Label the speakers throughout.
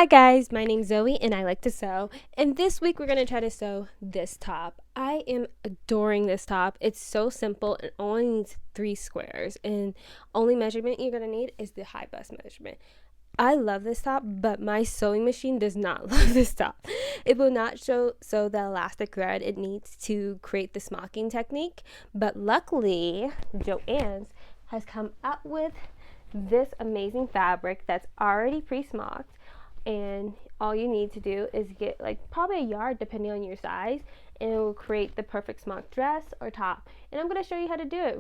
Speaker 1: Hi guys, my name's Zoe and I like to sew. And this week we're going to try to sew this top. I am adoring this top. It's so simple and only needs 3 squares. And only measurement you're going to need is the high bust measurement. I love this top, but my sewing machine does not love this top. It will not sew the elastic thread it needs to create the smocking technique. But luckily, Joann's has come up with this amazing fabric that's already pre-smocked. And all you need to do is get like probably a yard depending on your size, and it will create the perfect smock dress or top. And I'm going to show you how to do it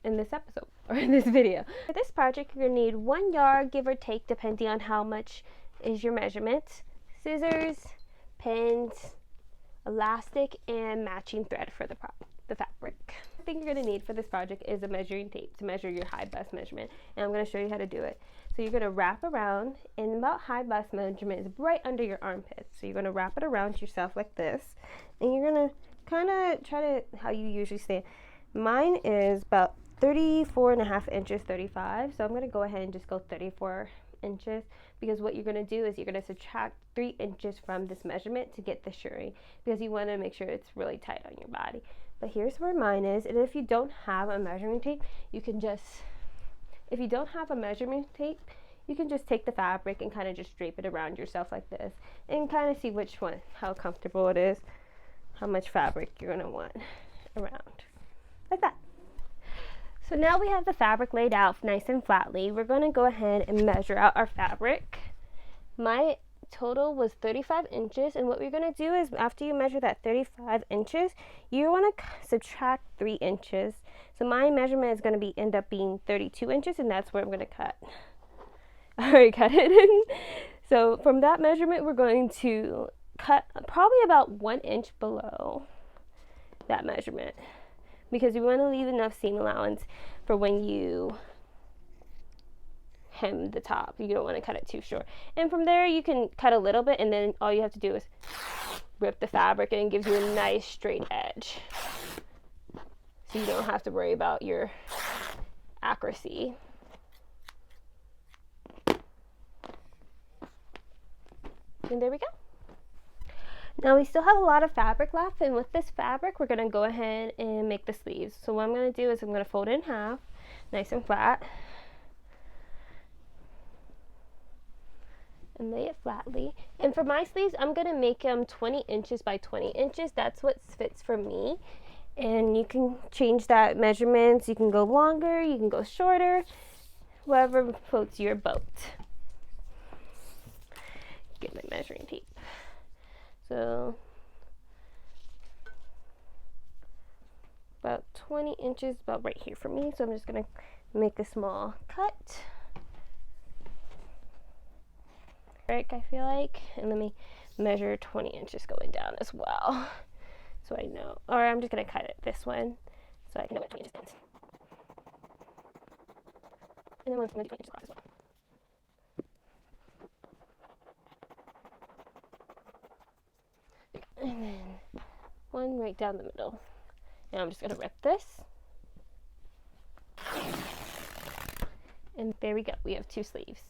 Speaker 1: in this episode or in this video. For this project, you're going to need 1 yard, give or take, depending on how much is your measurement, scissors, pins, elastic, and matching thread for the fabric. The thing you're going to need for this project is a measuring tape to measure your high bust measurement, and I'm going to show you how to do it. So you're going to wrap around, and about high bust measurement is right under your armpits. So you're going to wrap it around yourself like this, and you're going to kind of try to, how you usually stand. Mine is about 34.5 inches, 35. So I'm going to go ahead and just go 34 inches, because what you're going to do is you're going to subtract 3 inches from this measurement to get the shirring, because you want to make sure it's really tight on your body. But here's where mine is, and if you don't have a measuring tape, you can just, if you don't have a measurement tape, you can just take the fabric and kind of just drape it around yourself like this, and kind of see which one, how comfortable it is, how much fabric you're going to want around, like that. So now we have the fabric laid out nice and flatly. We're going to go ahead and measure out our fabric. My total was 35 inches, and what we're going to do is after you measure that 35 inches, you want to subtract 3 inches. So my measurement is going to end up being 32 inches, and that's where I'm going to cut. I already cut it. So from that measurement, we're going to cut probably about 1 inch below that measurement, because we want to leave enough seam allowance for when you hem the top. You don't want to cut it too short. And from there you can cut a little bit, and then all you have to do is rip the fabric, and it gives you a nice straight edge. So you don't have to worry about your accuracy. And there we go. Now we still have a lot of fabric left, and with this fabric we're going to go ahead and make the sleeves. So what I'm going to do is I'm going to fold it in half, nice and flat, and lay it flatly. And for my sleeves, I'm going to make them 20 inches by 20 inches. That's what fits for me. And you can change that measurements. You can go longer, you can go shorter, whatever floats your boat. Get my measuring tape. So about 20 inches, about right here for me. So I'm just going to make a small cut. I feel like, and let me measure 20 inches going down as well, so I know. Or I'm just going to cut it this one so I can know what 20 inches is. And then I'm going to do 20 inches across as well. And then one right down the middle. Now I'm just going to rip this. And there we go. We have 2 sleeves.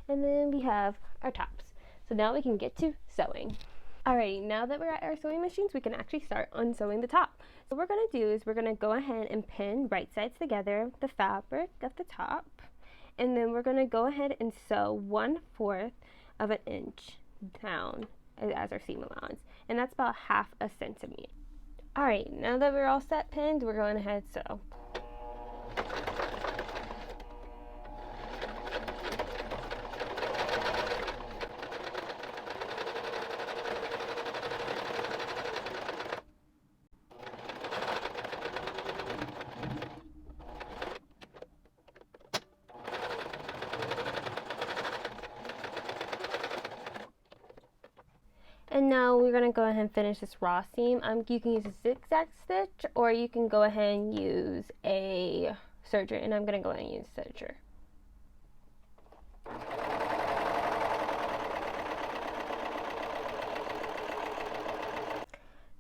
Speaker 1: And then we have our tops. So now we can get to sewing. Alright, now that we're at our sewing machines, we can actually start unsewing the top. So what we're going to do is we're going to go ahead and pin right sides together the fabric at the top. And then we're going to go ahead and sew 1/4 of an inch down as our seam allowance. And that's about 1/2 centimeter. Alright, now that we're all set pinned, we're going ahead and sew. And now we're going to go ahead and finish this raw seam. You can use a zigzag stitch, or you can go ahead and use a serger, and I'm going to go ahead and use serger.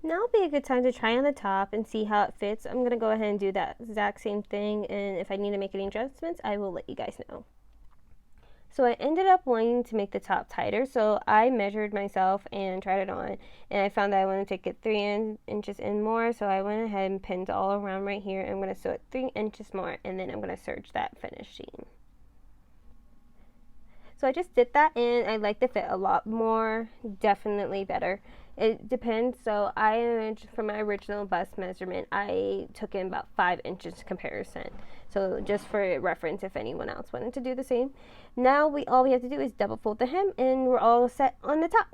Speaker 1: Now would be a good time to try on the top and see how it fits. I'm going to go ahead and do that exact same thing, and if I need to make any adjustments, I will let you guys know. So I ended up wanting to make the top tighter, so I measured myself and tried it on, and I found that I wanted to take it 3 inches in more, so I went ahead and pinned all around right here. I'm going to sew it 3 inches more, and then I'm going to serge that finishing. So I just did that, and I like the fit a lot more, definitely better. It depends. So for my original bust measurement, I took in about 5 inches comparison. So just for reference, if anyone else wanted to do the same. Now all we have to do is double fold the hem, and we're all set on the top.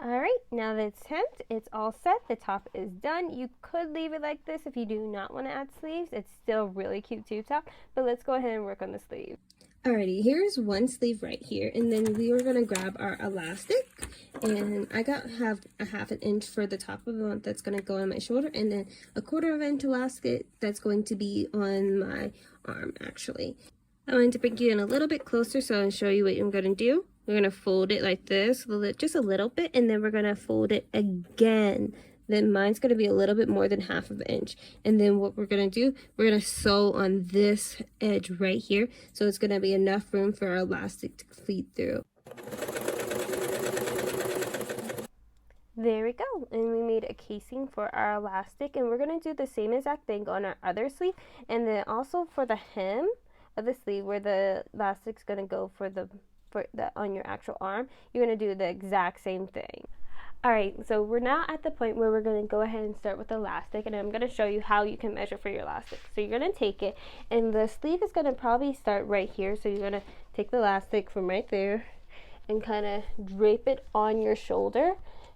Speaker 1: Alright, now that it's hemmed, it's all set. The top is done. You could leave it like this if you do not want to add sleeves. It's still really cute tube top, but let's go ahead and work on the sleeve. Alrighty, here's one sleeve right here, and then we are going to grab our elastic, and I have a 1/2 inch for the top of the one that's going to go on my shoulder, and then a 1/4 inch elastic that's going to be on my arm actually. I wanted to bring you in a little bit closer so I'll show you what I'm going to do. We're going to fold it like this, just a little bit, and then we're going to fold it again. Then mine's going to be a little bit more than 1/2 inch. And then what we're going to do, we're going to sew on this edge right here. So it's going to be enough room for our elastic to feed through. There we go, and we made a casing for our elastic, and we're going to do the same exact thing on our other sleeve, and then also for the hem of the sleeve where the elastic's going to go for the on your actual arm, you're going to do the exact same thing. Alright, so we're now at the point where we're going to go ahead and start with the elastic, and I'm going to show you how you can measure for your elastic. So you're going to take it, and the sleeve is going to probably start right here, so you're going to take the elastic from right there and kind of drape it on your shoulder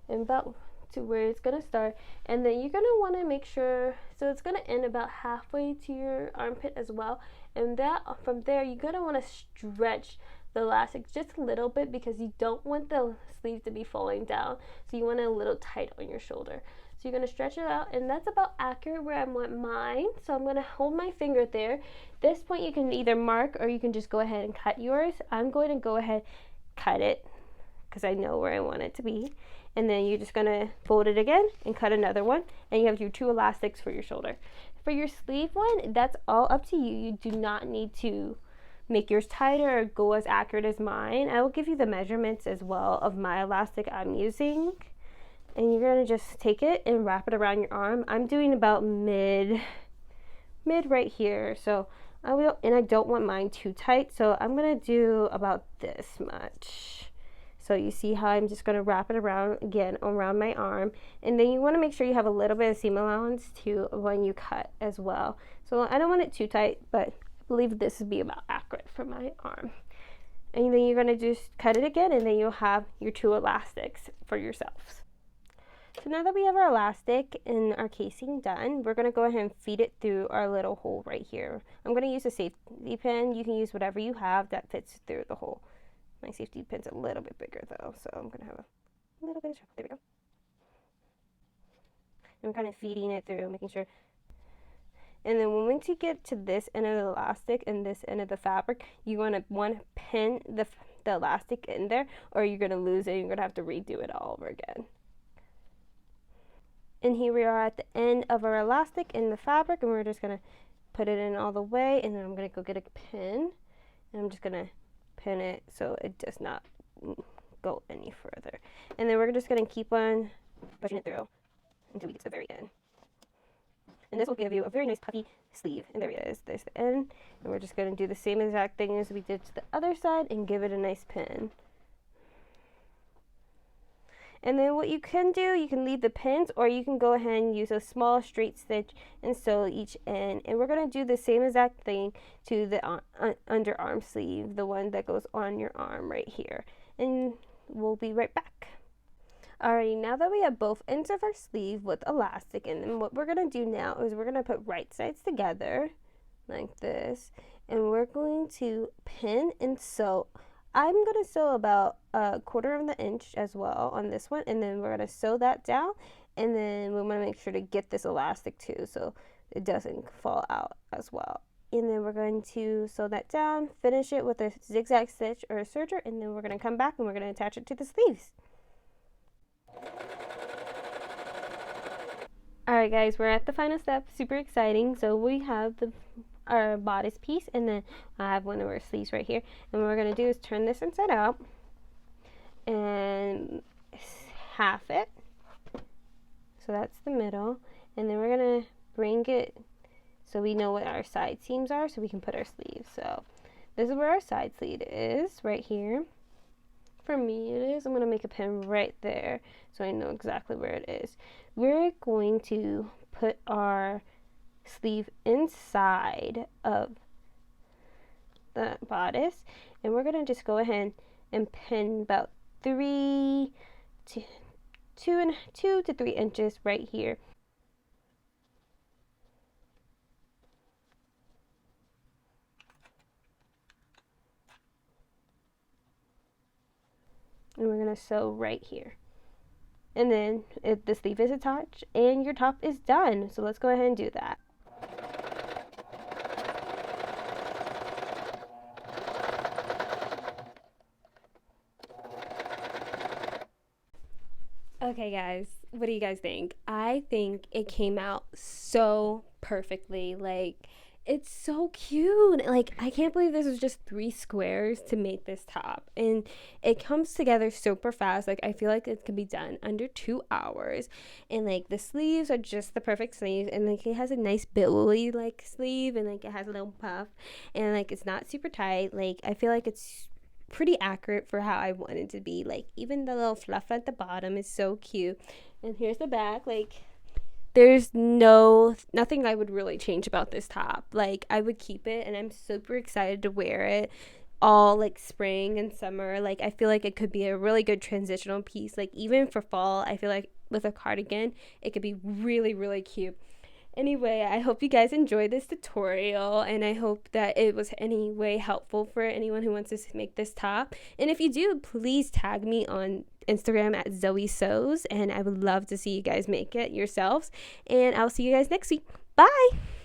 Speaker 1: and about to where it's going to start, and then you're going to want to make sure, so it's going to end about halfway to your armpit as well, and that from there you're going to want to stretch the elastic just a little bit because you don't want the sleeve to be falling down, so you want it a little tight on your shoulder. So you're going to stretch it out, and that's about accurate where I want mine. So I'm going to hold my finger there. At this point you can either mark or you can just go ahead and cut yours. I'm going to go ahead cut it because I know where I want it to be, and then you're just going to fold it again and cut another one, and you have your 2 elastics for your shoulder. For your sleeve one, that's all up to you. You do not need to make yours tighter or go as accurate as mine. I will give you the measurements as well of my elastic I'm using, and you're going to just take it and wrap it around your arm. I'm doing about mid right here, so I don't want mine too tight, so I'm going to do about this much. So you see how I'm just going to wrap it around again around my arm, and then you want to make sure you have a little bit of seam allowance too when you cut as well. So I don't want it too tight, but I believe this would be about accurate for my arm. And then you're going to just cut it again, and then you'll have your 2 elastics for yourselves. So now that we have our elastic and our casing done, we're going to go ahead and feed it through our little hole right here. I'm going to use a safety pin. You can use whatever you have that fits through the hole. My safety pin's a little bit bigger though, so I'm going to have a little bit of trouble. There we go. And we're kind of feeding it through, making sure. And then once you get to this end of the elastic and this end of the fabric, you want to pin the elastic in there, or you're going to lose it and you're going to have to redo it all over again. And here we are at the end of our elastic in the fabric, and we're just going to put it in all the way, and then I'm going to go get a pin, and I'm just going to pin it so it does not go any further. And then we're just going to keep on pushing it through until we get to the very end. And this will give you a very nice puffy sleeve. And there it is. There's the end. And we're just going to do the same exact thing as we did to the other side and give it a nice pin. And then what you can do, you can leave the pins, or you can go ahead and use a small straight stitch and sew each end. And we're going to do the same exact thing to the underarm sleeve, the one that goes on your arm right here. And we'll be right back. Alrighty, now that we have both ends of our sleeve with elastic in them, what we're going to do now is we're going to put right sides together like this, and we're going to pin and sew. I'm going to sew about 1/4 inch as well on this one, and then we're going to sew that down, and then we want to make sure to get this elastic too so it doesn't fall out as well. And then we're going to sew that down, finish it with a zigzag stitch or a serger, and then we're going to come back and we're going to attach it to the sleeves. Alright guys, we're at the final step. Super exciting. So we have our bodice piece, and then I have one of our sleeves right here. And what we're going to do is turn this inside out and half it. So that's the middle. And then we're going to bring it so we know what our side seams are, so we can put our sleeves. So this is where our side sleeve is, right here. For me it is. I'm going to make a pin right there so I know exactly where it is. We're going to put our sleeve inside of the bodice, and we're going to just go ahead and pin about 2 to 3 inches right here. And we're going to sew right here. And then if the sleeve is attached and your top is done. So let's go ahead and do that. Okay guys, what do you guys think? I think it came out so perfectly. Like, it's so cute. Like, I can't believe this was just 3 squares to make this top. And it comes together super fast. Like, I feel like it can be done under 2 hours. And like the sleeves are just the perfect sleeves. And like it has a nice billowy like sleeve, and like it has a little puff. And like it's not super tight. Like, I feel like it's pretty accurate for how I want it to be. Like, even the little fluff at the bottom is so cute. And here's the back. Like, there's nothing I would really change about this top. Like, I would keep it, and I'm super excited to wear it all like spring and summer. Like, I feel like it could be a really good transitional piece. Like, even for fall, I feel like with a cardigan it could be really, really cute. Anyway, I hope you guys enjoyed this tutorial, and I hope that it was any way helpful for anyone who wants to make this top. And if you do, please tag me on Instagram at Zoe Sews, and I would love to see you guys make it yourselves. And I'll see you guys next week. Bye!